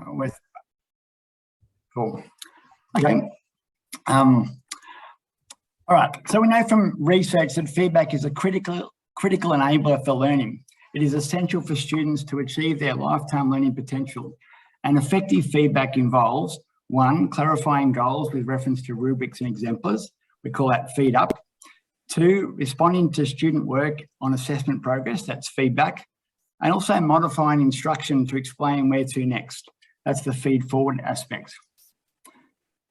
with cool. Okay. All right. So we know from research that feedback is a critical enabler for learning. It is essential for students to achieve their lifetime learning potential. And effective feedback involves 1, clarifying goals with reference to rubrics and exemplars. We call that feed up. 2, responding to student work on assessment progress. That's feedback. And also modifying instruction to explain where to next. That's the feed forward aspect.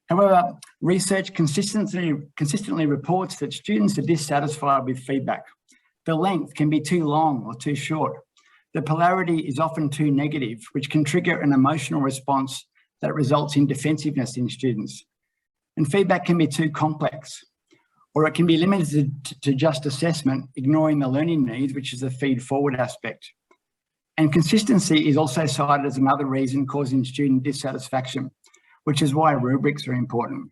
However, research consistently reports that students are dissatisfied with feedback. The length can be too long or too short. The polarity is often too negative, which can trigger an emotional response that results in defensiveness in students. And feedback can be too complex, or it can be limited to just assessment, ignoring the learning needs, which is the feed forward aspect. And consistency is also cited as another reason causing student dissatisfaction, which is why rubrics are important.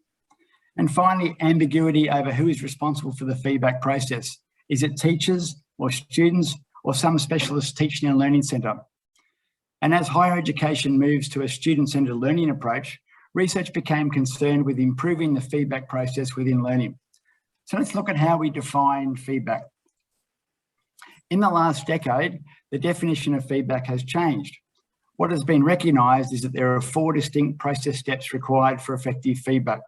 And finally, ambiguity over who is responsible for the feedback process. Is it teachers or students or some specialist teaching and learning centre? And as higher education moves to a student-centred learning approach, research became concerned with improving the feedback process within learning. So let's look at how we define feedback. In the last decade, the definition of feedback has changed. What has been recognised is that there are 4 distinct process steps required for effective feedback.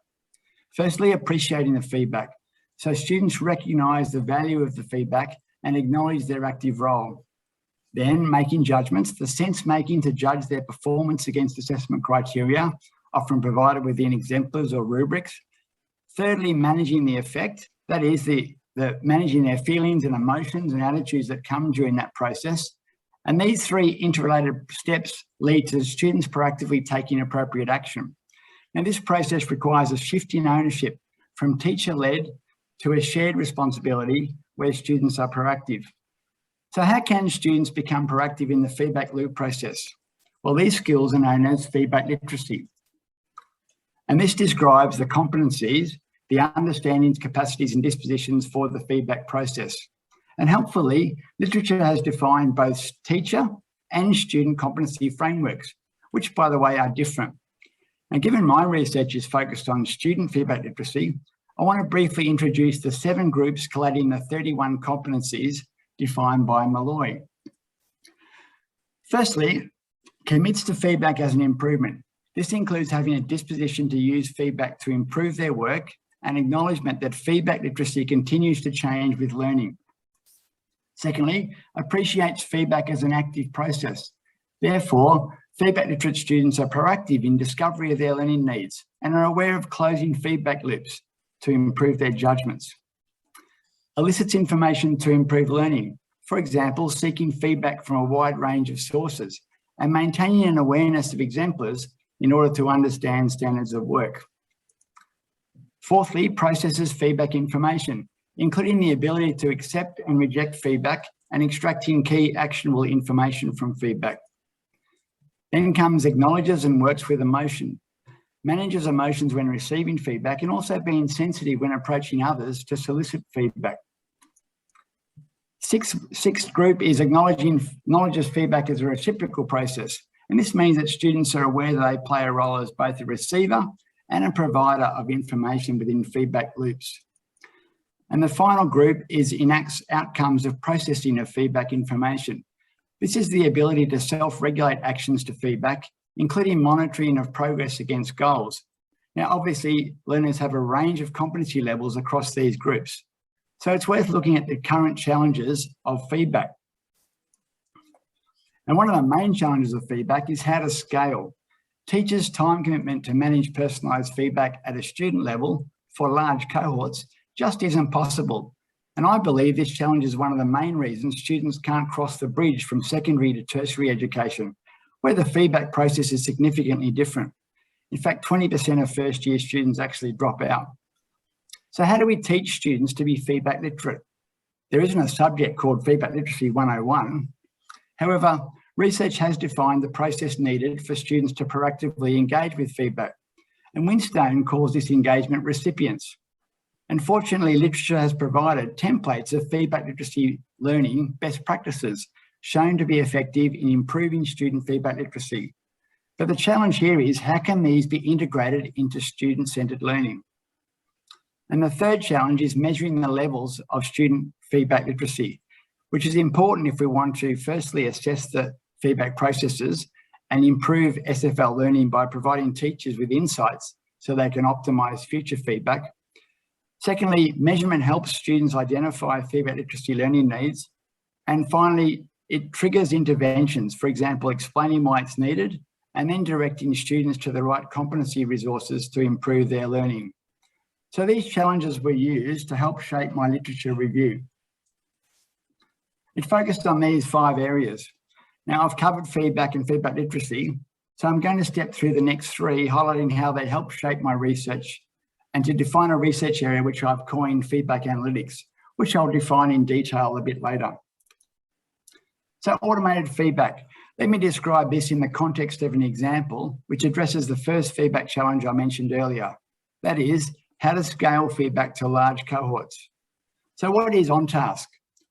Firstly, appreciating the feedback. So students recognise the value of the feedback and acknowledge their active role. Then making judgments, the sense making to judge their performance against assessment criteria, often provided within exemplars or rubrics. Thirdly, managing the effect, that is the managing their feelings and emotions and attitudes that come during that process. And these 3 interrelated steps lead to students proactively taking appropriate action. Now, this process requires a shift in ownership from teacher-led to a shared responsibility where students are proactive. So how can students become proactive in the feedback loop process? Well, these skills are known as feedback literacy. And this describes the competencies, the understandings, capacities and dispositions for the feedback process. And helpfully, literature has defined both teacher and student competency frameworks, which, by the way, are different. And given my research is focused on student feedback literacy, I want to briefly introduce the 7 groups collating the 31 competencies defined by Malloy. Firstly, commits to feedback as an improvement. This includes having a disposition to use feedback to improve their work and acknowledgement that feedback literacy continues to change with learning. Secondly, appreciates feedback as an active process. Therefore, feedback literate students are proactive in discovery of their learning needs and are aware of closing feedback loops to improve their judgments. Elicits information to improve learning. For example, seeking feedback from a wide range of sources and maintaining an awareness of exemplars in order to understand standards of work. Fourthly, processes feedback information, including the ability to accept and reject feedback and extracting key actionable information from feedback. Then comes acknowledges and works with emotion, manages emotions when receiving feedback and also being sensitive when approaching others to solicit feedback. Sixth group is acknowledges feedback as a reciprocal process. And this means that students are aware that they play a role as both a receiver and a provider of information within feedback loops. And the final group is enacts outcomes of processing of feedback information. This is the ability to self-regulate actions to feedback, including monitoring of progress against goals. Now, obviously, learners have a range of competency levels across these groups. So it's worth looking at the current challenges of feedback. And one of the main challenges of feedback is how to scale. Teachers' time commitment to manage personalised feedback at a student level for large cohorts just isn't possible. And I believe this challenge is one of the main reasons students can't cross the bridge from secondary to tertiary education, where the feedback process is significantly different. In fact, 20% of first-year students actually drop out. So how do we teach students to be feedback literate? There isn't a subject called Feedback Literacy 101. However, research has defined the process needed for students to proactively engage with feedback. And Winstone calls this engagement recipients. And fortunately, literature has provided templates of feedback literacy learning best practices shown to be effective in improving student feedback literacy. But the challenge here is, how can these be integrated into student-centred learning? And the third challenge is measuring the levels of student feedback literacy, which is important if we want to firstly assess the feedback processes and improve SFL learning by providing teachers with insights so they can optimise future feedback. Secondly, measurement helps students identify feedback literacy learning needs. And finally, it triggers interventions, for example, explaining why it's needed and then directing students to the right competency resources to improve their learning. So these challenges were used to help shape my literature review. It focused on these 5 areas. Now, I've covered feedback and feedback literacy, so I'm going to step through the next 3, highlighting how they help shape my research and to define a research area which I've coined feedback analytics, which I'll define in detail a bit later. So automated feedback. Let me describe this in the context of an example which addresses the first feedback challenge I mentioned earlier. That is, how to scale feedback to large cohorts. So what is OnTask?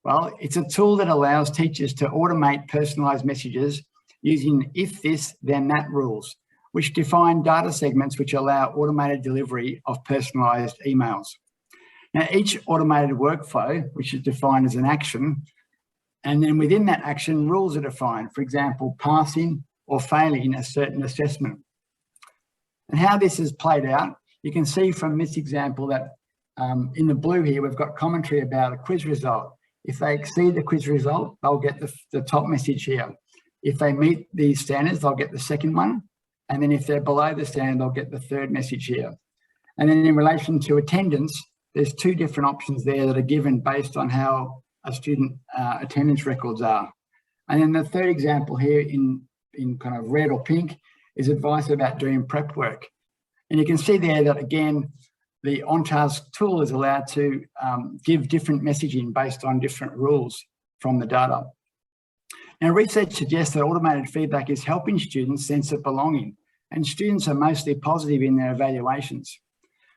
Well, it's a tool that allows teachers to automate personalised messages using if this, then that rules, which define data segments which allow automated delivery of personalised emails. Now, each automated workflow, which is defined as an action, and then within that action, rules are defined, for example, passing or failing a certain assessment. And how this is played out, you can see from this example that in the blue here, we've got commentary about a quiz result. If they exceed the quiz result, they'll get the top message here. If they meet these standards, they'll get the second one. And then if they're below the standard, they'll get the third message here. And then in relation to attendance, there's 2 different options there that are given based on how a student attendance records are. And then the third example here in kind of red or pink is advice about doing prep work. And you can see there that, again, the OnTask tool is allowed to give different messaging based on different rules from the data. Now, research suggests that automated feedback is helping students sense of belonging, and students are mostly positive in their evaluations.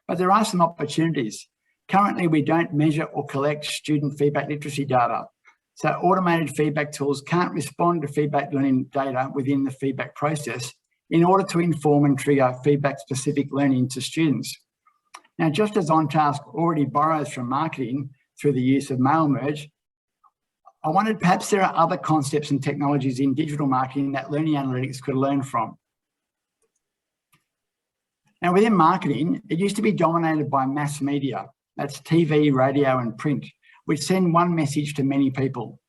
But there are some opportunities. Currently, we don't measure or collect student feedback literacy data. So automated feedback tools can't respond to feedback learning data within the feedback process in order to inform and trigger feedback-specific learning to students. Now, just as OnTask already borrows from marketing through the use of mail merge, I wondered perhaps there are other concepts and technologies in digital marketing that learning analytics could learn from. Now, within marketing, it used to be dominated by mass media. That's TV, radio, and print, which send one message to many people.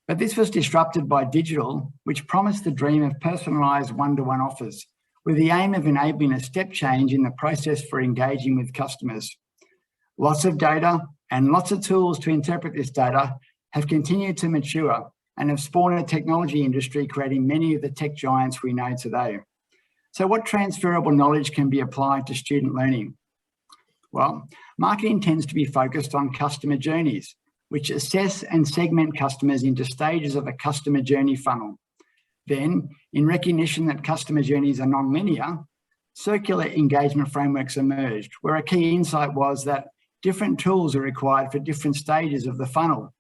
But this was disrupted by digital, which promised the dream of personalised one-to-one offers, with the aim of enabling a step change in the process for engaging with customers. Lots of data and lots of tools to interpret this data have continued to mature and have spawned a technology industry creating many of the tech giants we know today. So what transferable knowledge can be applied to student learning? Well, marketing tends to be focused on customer journeys, which assess and segment customers into stages of a customer journey funnel. Then, in recognition that customer journeys are non-linear, circular engagement frameworks emerged, where a key insight was that different tools are required for different stages of the funnel.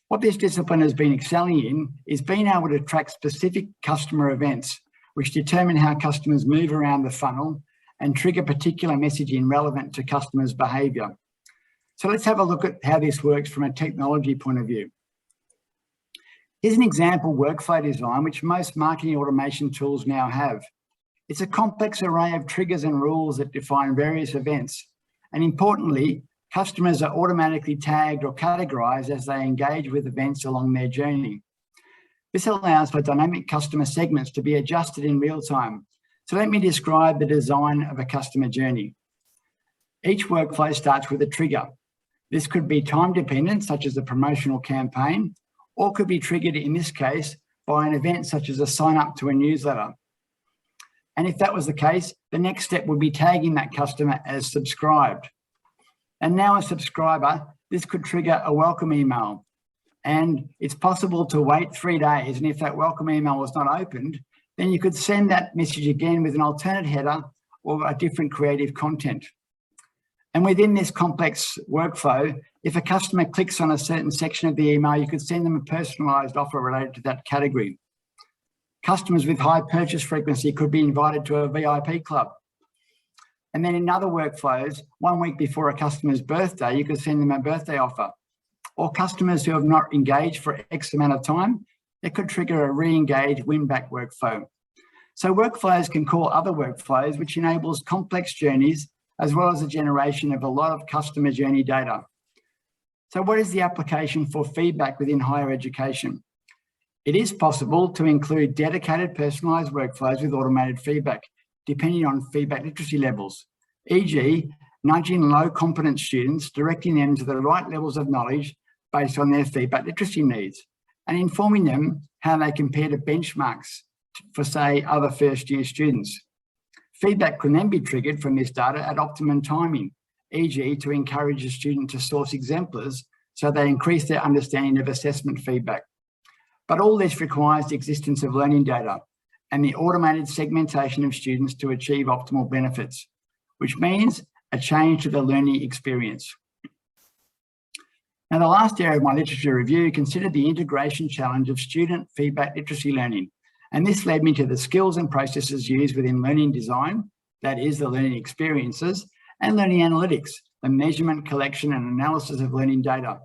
What this discipline has been excelling in is being able to track specific customer events, which determine how customers move around the funnel and trigger particular messaging relevant to customers' behaviour. So let's have a look at how this works from a technology point of view. Here's an example workflow design which most marketing automation tools now have. It's a complex array of triggers and rules that define various events. And importantly, customers are automatically tagged or categorised as they engage with events along their journey. This allows for dynamic customer segments to be adjusted in real time. So let me describe the design of a customer journey. Each workflow starts with a trigger. This could be time dependent, such as a promotional campaign, or could be triggered in this case by an event such as a sign up to a newsletter. And if that was the case, the next step would be tagging that customer as subscribed. And now a subscriber, this could trigger a welcome email. And it's possible to wait 3 days. And if that welcome email was not opened, then you could send that message again with an alternate header or a different creative content. And within this complex workflow, if a customer clicks on a certain section of the email, you could send them a personalised offer related to that category. Customers with high purchase frequency could be invited to a VIP club. And then in other workflows, 1 week before a customer's birthday, you could send them a birthday offer. Or customers who have not engaged for X amount of time, it could trigger a re-engage win-back workflow. So workflows can call other workflows, which enables complex journeys, as well as the generation of a lot of customer journey data. So what is the application for feedback within higher education? It is possible to include dedicated personalised workflows with automated feedback, depending on feedback literacy levels, e.g. nudging low competence students, directing them to the right levels of knowledge based on their feedback literacy needs, and informing them how they compare to benchmarks for, say, other first-year students. Feedback can then be triggered from this data at optimum timing, e.g. to encourage a student to source exemplars so they increase their understanding of assessment feedback. But all this requires the existence of learning data and the automated segmentation of students to achieve optimal benefits, which means a change to the learning experience. Now, the last area of my literature review considered the integration challenge of student feedback literacy learning. And this led me to the skills and processes used within learning design, that is the learning experiences, and learning analytics, the measurement, collection and analysis of learning data.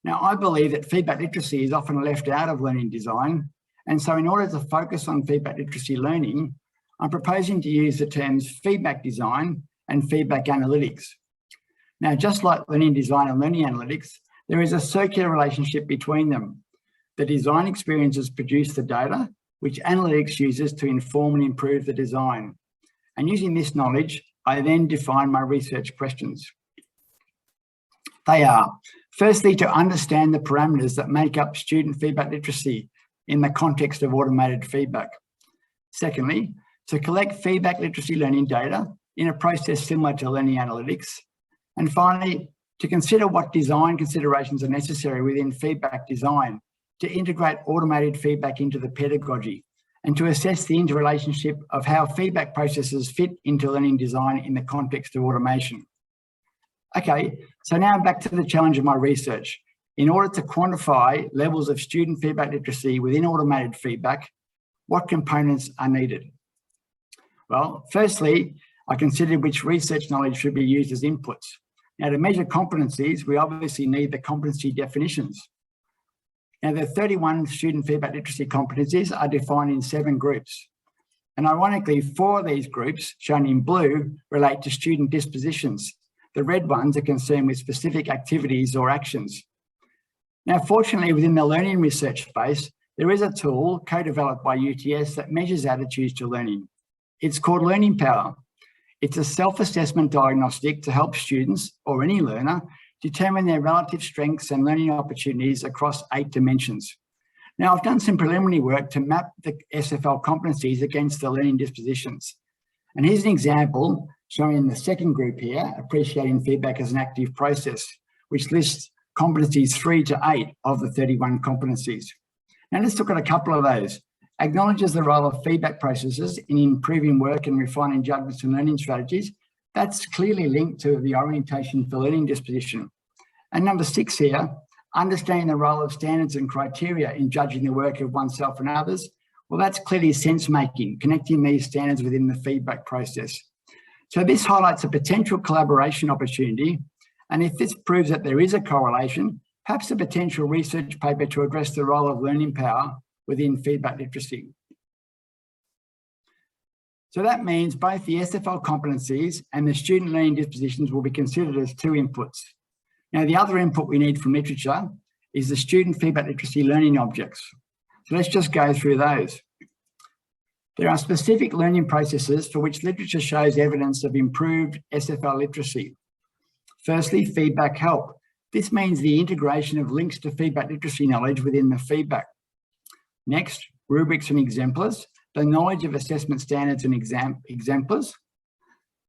Now, I believe that feedback literacy is often left out of learning design. And so in order to focus on feedback literacy learning, I'm proposing to use the terms feedback design and feedback analytics. Now, just like learning design and learning analytics, there is a circular relationship between them. The design experiences produce the data, which analytics uses to inform and improve the design. And using this knowledge, I then define my research questions. They are, firstly, to understand the parameters that make up student feedback literacy in the context of automated feedback. Secondly, to collect feedback literacy learning data in a process similar to learning analytics. And finally, to consider what design considerations are necessary within feedback design to integrate automated feedback into the pedagogy and to assess the interrelationship of how feedback processes fit into learning design in the context of automation. Okay, so now back to the challenge of my research. In order to quantify levels of student feedback literacy within automated feedback, what components are needed? Well, firstly, I considered which research knowledge should be used as inputs. Now, to measure competencies, we obviously need the competency definitions. Now, the 31 student feedback literacy competencies are defined in 7 groups. And ironically, 4 of these groups, shown in blue, relate to student dispositions. The red ones are concerned with specific activities or actions. Now, fortunately, within the learning research space, there is a tool co-developed by UTS that measures attitudes to learning. It's called Learning Power. It's a self-assessment diagnostic to help students, or any learner, determine their relative strengths and learning opportunities across 8 dimensions. Now, I've done some preliminary work to map the SFL competencies against the learning dispositions. And here's an example showing the second group here, appreciating feedback as an active process, which lists competencies 3 to 8 of the 31 competencies. Now, let's look at a couple of those. Acknowledges the role of feedback processes in improving work and refining judgments and learning strategies. That's clearly linked to the orientation for learning disposition. And number 6 here, understanding the role of standards and criteria in judging the work of oneself and others. Well, that's clearly sense-making, connecting these standards within the feedback process. So this highlights a potential collaboration opportunity. And if this proves that there is a correlation, perhaps a potential research paper to address the role of learning power within feedback literacy. So that means both the SFL competencies and the student learning dispositions will be considered as 2 inputs. Now, the other input we need from literature is the student feedback literacy learning objects. So let's just go through those. There are specific learning processes for which literature shows evidence of improved SFL literacy. Firstly, feedback help. This means the integration of links to feedback literacy knowledge within the feedback. Next, rubrics and exemplars, the knowledge of assessment standards and exemplars.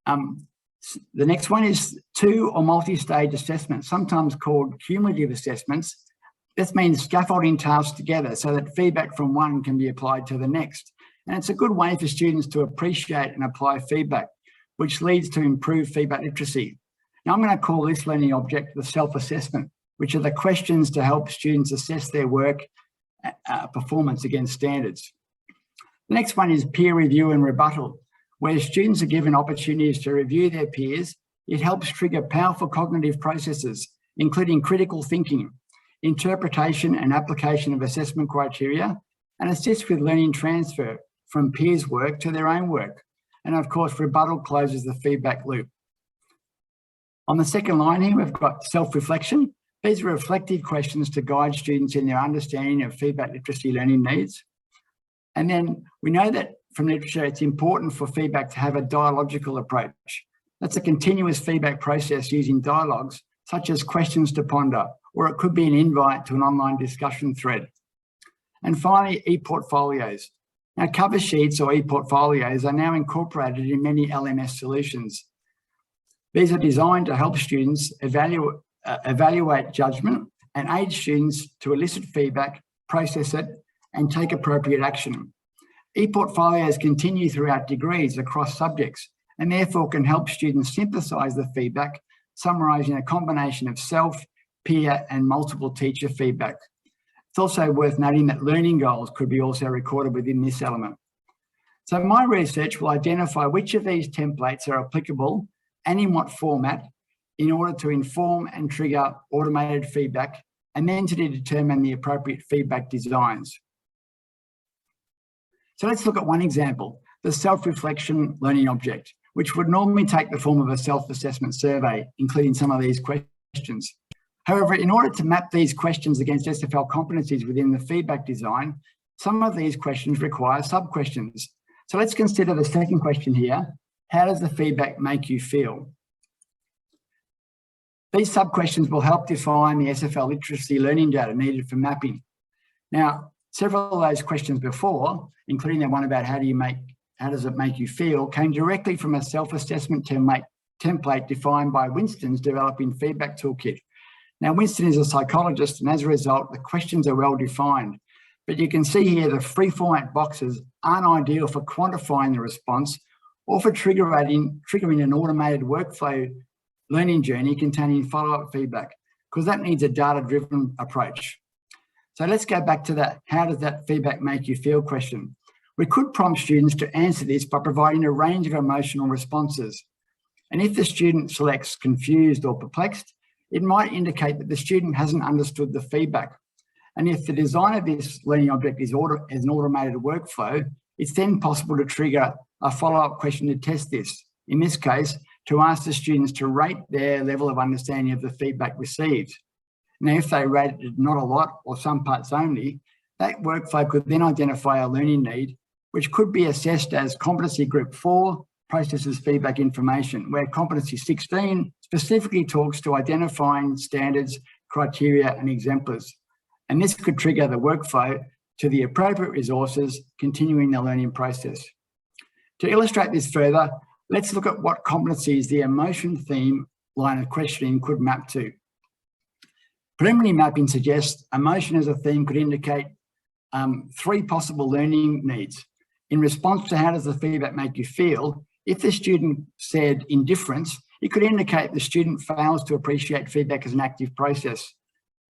The next one is 2 or multi-stage assessments, sometimes called cumulative assessments. This means scaffolding tasks together so that feedback from one can be applied to the next. And it's a good way for students to appreciate and apply feedback, which leads to improved feedback literacy. Now, I'm going to call this learning object the self-assessment, which are the questions to help students assess their work performance against standards. The next one is peer review and rebuttal, where students are given opportunities to review their peers. It helps trigger powerful cognitive processes, including critical thinking, interpretation and application of assessment criteria, and assists with learning transfer from peers' work to their own work. And of course, rebuttal closes the feedback loop. On the second line here, we've got self-reflection. These are reflective questions to guide students in their understanding of feedback literacy learning needs. And then we know that from literature, it's important for feedback to have a dialogical approach. That's a continuous feedback process using dialogues, such as questions to ponder, or it could be an invite to an online discussion thread. And finally, e-portfolios. Now, cover sheets or e-portfolios are now incorporated in many LMS solutions. These are designed to help students evaluate judgment and aid students to elicit feedback, process it, and take appropriate action. E-portfolios continue throughout degrees across subjects and therefore can help students synthesize the feedback, summarising a combination of self, peer and multiple teacher feedback. It's also worth noting that learning goals could be also recorded within this element. So my research will identify which of these templates are applicable and in what format in order to inform and trigger automated feedback, and then to determine the appropriate feedback designs. So let's look at one example, the self-reflection learning object, which would normally take the form of a self-assessment survey, including some of these questions. However, in order to map these questions against SFL competencies within the feedback design, some of these questions require sub-questions. So let's consider the second question here. How does the feedback make you feel? These sub-questions will help define the SFL literacy learning data needed for mapping. Now, several of those questions before, including the one about how does it make you feel, came directly from a self-assessment template defined by Winston's developing feedback toolkit. Now, Winston is a psychologist, and as a result, the questions are well defined. But you can see here the free format boxes aren't ideal for quantifying the response or for triggering an automated workflow learning journey containing follow-up feedback, because that needs a data-driven approach. So let's go back to that, how does that feedback make you feel question. We could prompt students to answer this by providing a range of emotional responses. And if the student selects confused or perplexed, it might indicate that the student hasn't understood the feedback. And if the design of this learning object is an automated workflow, it's then possible to trigger a follow-up question to test this. In this case, to ask the students to rate their level of understanding of the feedback received. Now, if they rated not a lot or some parts only, that workflow could then identify a learning need, which could be assessed as competency group 4, processes feedback information, where competency 16 specifically talks to identifying standards, criteria, and exemplars. And this could trigger the workflow to the appropriate resources, continuing the learning process. To illustrate this further, let's look at what competencies the emotion theme line of questioning could map to. Preliminary mapping suggests emotion as a theme could indicate 3 possible learning needs. In response to how does the feedback make you feel, if the student said indifference, it could indicate the student fails to appreciate feedback as an active process.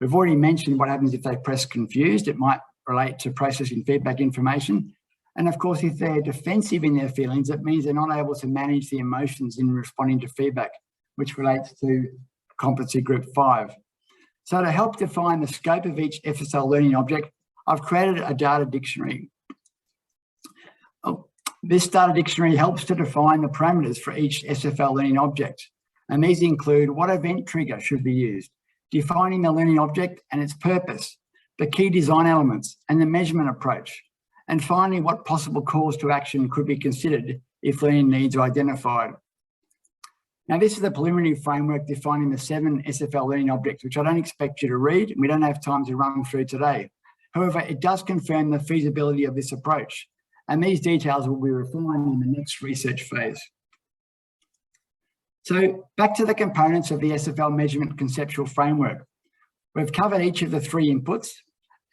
We've already mentioned what happens if they press confused. It might relate to processing feedback information. And of course, if they're defensive in their feelings, it means they're not able to manage the emotions in responding to feedback, which relates to competency group 5. So to help define the scope of each SFL learning object, I've created a data dictionary. This data dictionary helps to define the parameters for each SFL learning object. And these include what event trigger should be used, defining the learning object and its purpose, the key design elements and the measurement approach, and finally, what possible calls to action could be considered if learning needs are identified. Now, this is the preliminary framework defining the 7 SFL learning objects, which I don't expect you to read, and we don't have time to run through today. However, it does confirm the feasibility of this approach, and these details will be refined in the next research phase. So back to the components of the SFL measurement conceptual framework. We've covered each of the 3 inputs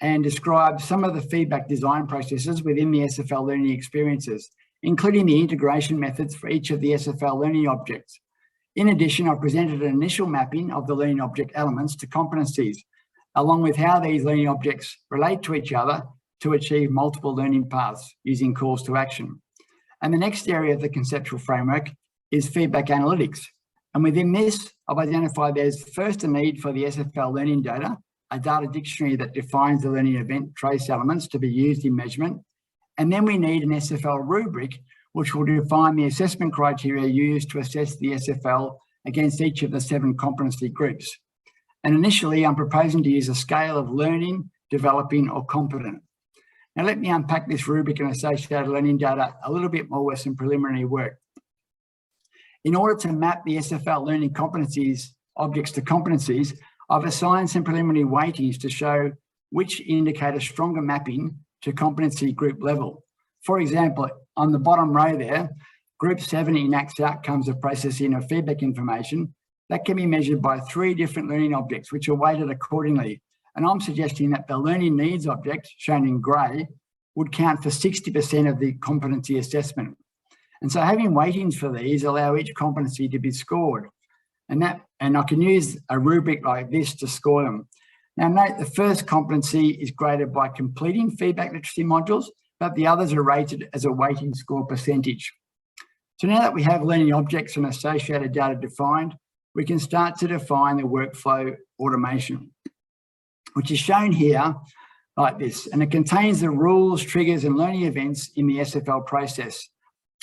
and described some of the feedback design processes within the SFL learning experiences, including the integration methods for each of the SFL learning objects. In addition, I presented an initial mapping of the learning object elements to competencies, along with how these learning objects relate to each other to achieve multiple learning paths using calls to action. And the next area of the conceptual framework is feedback analytics. And within this, I've identified there's first a need for the SFL learning data, a data dictionary that defines the learning event trace elements to be used in measurement. And then we need an SFL rubric, which will define the assessment criteria used to assess the SFL against each of the 7 competency groups. And initially, I'm proposing to use a scale of learning, developing, or competent. Now, let me unpack this rubric and associated learning data a little bit more with some preliminary work. In order to map the SFL learning competencies objects to competencies, I've assigned some preliminary weightings to show which indicate a stronger mapping to competency group level. For example, on the bottom row there, Group 7 enacts outcomes of processing of feedback information that can be measured by 3 different learning objects, which are weighted accordingly. And I'm suggesting that the learning needs object, shown in grey, would count for 60% of the competency assessment. And so having weightings for these allow each competency to be scored. And I can use a rubric like this to score them. Now note, the first competency is graded by completing feedback literacy modules, but the others are rated as a weighting score percentage. So now that we have learning objects and associated data defined, we can start to define the workflow automation, which is shown here like this. And it contains the rules, triggers, and learning events in the SFL process.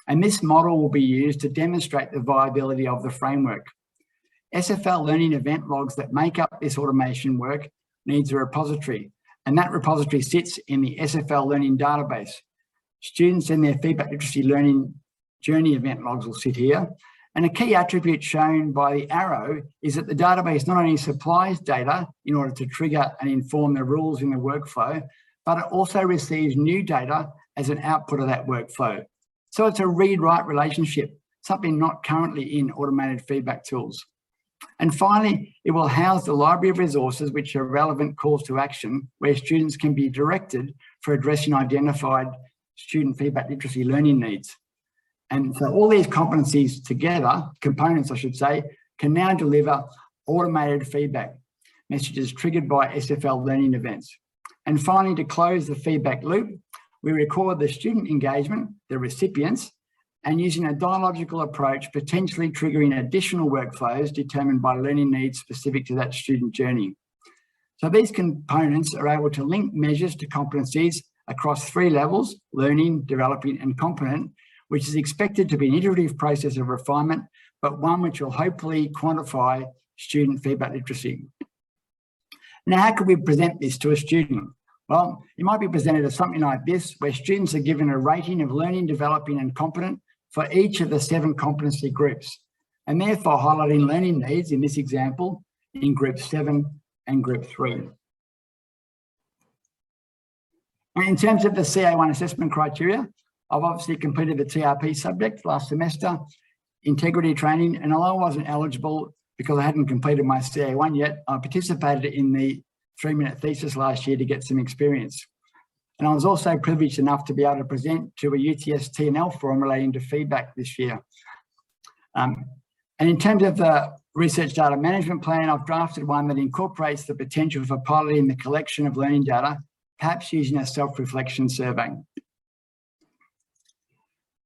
And this model will be used to demonstrate the viability of the framework. SFL learning event logs that make up this automation work needs a repository, and that repository sits in the SFL learning database. Students and their feedback literacy learning journey event logs will sit here. And a key attribute shown by the arrow is that the database not only supplies data in order to trigger and inform the rules in the workflow, but it also receives new data as an output of that workflow. So it's a read-write relationship, something not currently in automated feedback tools. And finally, it will house the library of resources which are relevant calls to action, where students can be directed for addressing identified student feedback literacy learning needs. And so all these competencies together, components I should say, can now deliver automated feedback messages triggered by SFL learning events. And finally, to close the feedback loop, we record the student engagement, the recipients, and using a dialogical approach, potentially triggering additional workflows determined by learning needs specific to that student journey. So these components are able to link measures to competencies across 3 levels: learning, developing, and competent, which is expected to be an iterative process of refinement, but one which will hopefully quantify student feedback literacy. Now, how could we present this to a student? Well, it might be presented as something like this, where students are given a rating of learning, developing, and competent for each of the 7 competency groups, and therefore highlighting learning needs in this example in Group 7 and Group 3. And in terms of the CA1 assessment criteria, I've obviously completed the TRP subject last semester, integrity training, and although I wasn't eligible because I hadn't completed my CA1 yet, I participated in the 3-minute thesis last year to get some experience. And I was also privileged enough to be able to present to a UTS T&L forum relating to feedback this year. And in terms of the research data management plan, I've drafted one that incorporates the potential for piloting the collection of learning data, perhaps using a self-reflection survey.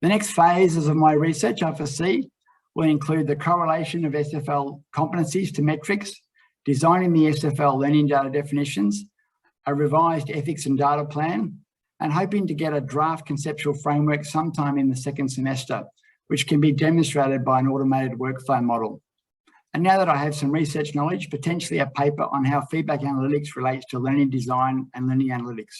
The next phases of my research I foresee will include the correlation of SFL competencies to metrics, designing the SFL learning data definitions, a revised ethics and data plan, and hoping to get a draft conceptual framework sometime in the 2nd semester, which can be demonstrated by an automated workflow model. And now that I have some research knowledge, potentially a paper on how feedback analytics relates to learning design and learning analytics.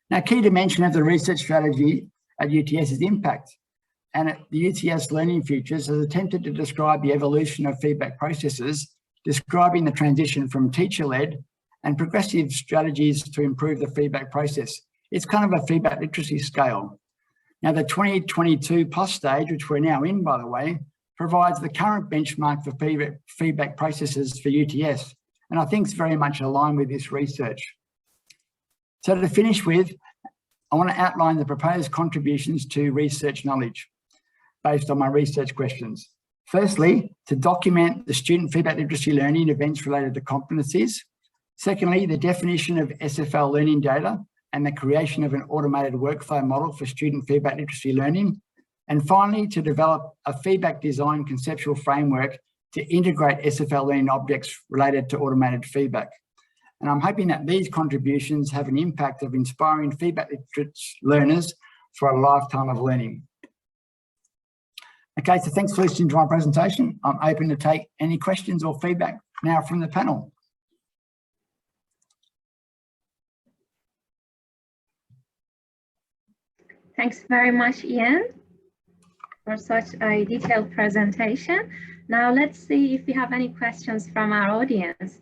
Now, a key dimension of the research strategy at UTS is impact. And at the UTS Learning Futures has attempted to describe the evolution of feedback processes, describing the transition from teacher-led and progressive strategies to improve the feedback process. It's kind of a feedback literacy scale. Now, the 2022 plus stage, which we're now in, by the way, provides the current benchmark for feedback processes for UTS. And I think it's very much aligned with this research. So to finish with, I want to outline the proposed contributions to research knowledge based on my research questions. Firstly, to document the student feedback literacy learning events related to competencies. Secondly, the definition of SFL learning data and the creation of an automated workflow model for student feedback literacy learning. And finally, to develop a feedback design conceptual framework to integrate SFL learning objects related to automated feedback. And I'm hoping that these contributions have an impact of inspiring feedback literate learners for a lifetime of learning. Okay, so thanks for listening to my presentation. I'm open to take any questions or feedback now from the panel. Thanks very much, Ian, for such a detailed presentation. Now let's see if we have any questions from our audience.